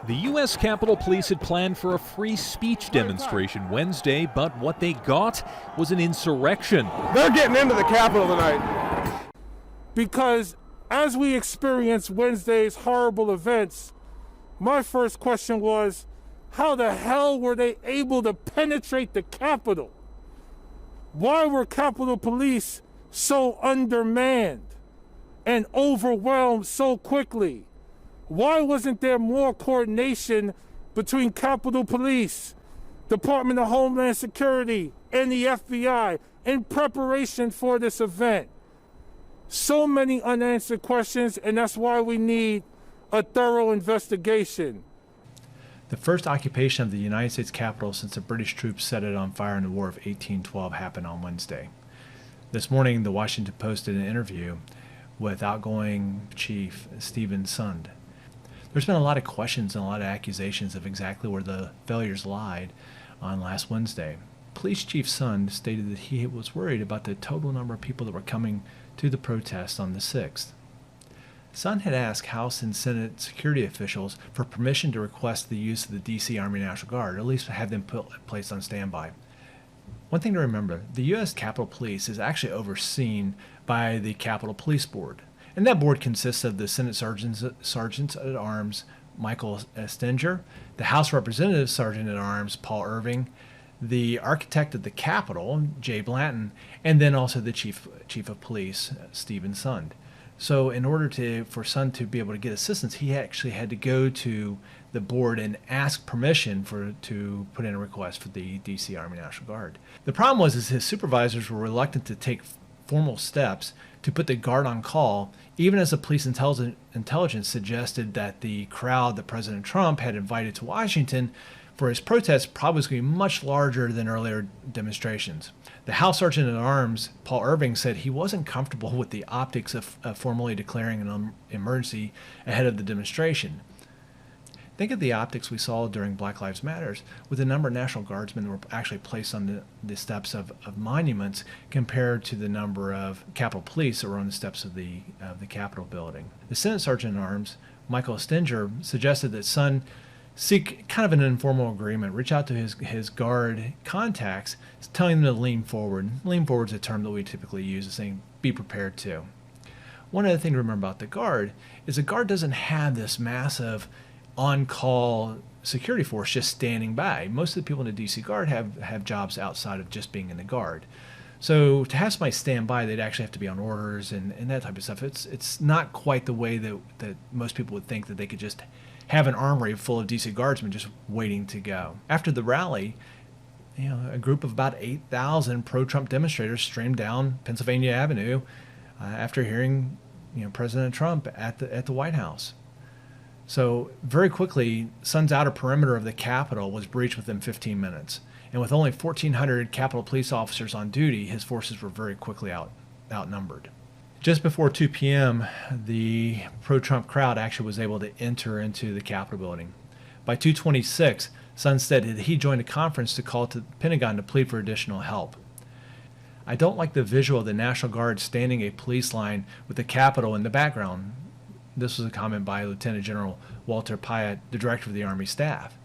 The U.S. Capitol Police had planned for a free speech demonstration Wednesday, but what they got was an insurrection. They're getting into the Capitol tonight. Because as we experienced Wednesday's horrible events, my first question was, how the hell were they able to penetrate the Capitol? Why were Capitol Police so undermanned and overwhelmed so quickly? Why wasn't there more coordination between Capitol Police, Department of Homeland Security, and the FBI in preparation for this event? So many unanswered questions, and that's why we need a thorough investigation. The first occupation of the United States Capitol since the British troops set it on fire in the War of 1812 happened on Wednesday. This morning, the Washington Post did an interview with outgoing Chief Stephen Sund. There's been a lot of questions and a lot of accusations of exactly where the failures lied on last Wednesday. Police Chief Sund stated that he was worried about the total number of people that were coming to the protest on the 6th. Sund had asked House and Senate security officials for permission to request the use of the D.C. Army National Guard, or at least have them placed on standby. One thing to remember, the U.S. Capitol Police is actually overseen by the Capitol Police Board. And that board consists of the Senate Sergeants at Arms, Michael Estinger, the House Representative Sergeant at Arms, Paul Irving, the architect of the Capitol, Jay Blanton, and then also the Chief of Police, Stephen Sund. So in order for Sund to be able to get assistance, he actually had to go to the board and ask permission to put in a request for the D.C. Army National Guard. The problem was his supervisors were reluctant to take formal steps to put the guard on call, even as the police intelligence suggested that the crowd that President Trump had invited to Washington for his protest probably was going to be much larger than earlier demonstrations. The House Sergeant at Arms, Paul Irving, said he wasn't comfortable with the optics of formally declaring an emergency ahead of the demonstration. Think of the optics we saw during Black Lives Matter with the number of National Guardsmen that were actually placed on the steps of monuments compared to the number of Capitol Police that were on the steps of the Capitol building. The Senate Sergeant at Arms, Michael Estinger, suggested that Sund seek kind of an informal agreement, reach out to his guard contacts, telling them to lean forward. Lean forward is a term that we typically use, saying be prepared to. One other thing to remember about the guard is the guard doesn't have this massive on-call security force just standing by. Most of the people in the DC Guard have jobs outside of just being in the Guard. So to have somebody stand by, they'd actually have to be on orders and that type of stuff. It's not quite the way that most people would think that they could just have an armory full of DC Guardsmen just waiting to go. After the rally, a group of about 8,000 pro-Trump demonstrators streamed down Pennsylvania Avenue after hearing President Trump at the White House. So very quickly, Sund's outer perimeter of the Capitol was breached within 15 minutes. And with only 1,400 Capitol Police officers on duty, his forces were very quickly outnumbered. Just before 2 p.m., the pro-Trump crowd actually was able to enter into the Capitol building. By 2:26, Sund said that he joined a conference to call to the Pentagon to plead for additional help. I don't like the visual of the National Guard standing a police line with the Capitol in the background. This was a comment by Lieutenant General Walter Piatt, the director of the Army staff.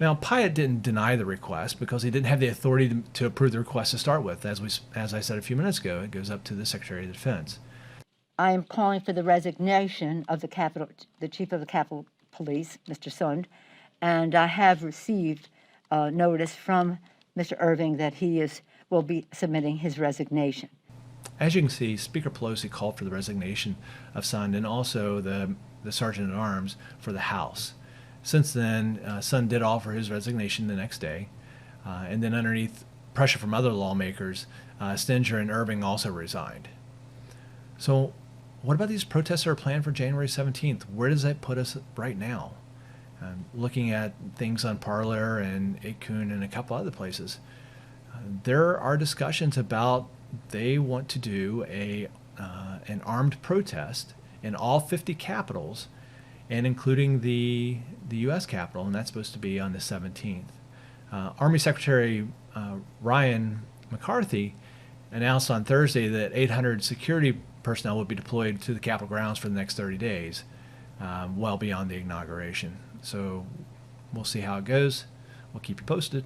Now, Piatt didn't deny the request because he didn't have the authority to approve the request to start with. As I said a few minutes ago, it goes up to the Secretary of Defense. I am calling for the resignation of the Chief of the Capitol Police, Mr. Sund, and I have received notice from Mr. Irving that he will be submitting his resignation. As you can see, Speaker Pelosi called for the resignation of Sund and also the Sergeant at Arms for the House. Since then, Sund did offer his resignation the next day, and then underneath pressure from other lawmakers, Estinger and Irving also resigned. So what about these protests that are planned for January 17th? Where does that put us right now? Looking at things on Parler and Aitken and a couple other places, there are discussions about they want to do an armed protest in all 50 capitals, and including the U.S. Capitol, and that's supposed to be on the 17th. Army Secretary Ryan McCarthy announced on Thursday that 800 security personnel would be deployed to the Capitol grounds for the next 30 days. well beyond the inauguration. So we'll see how it goes. We'll keep you posted.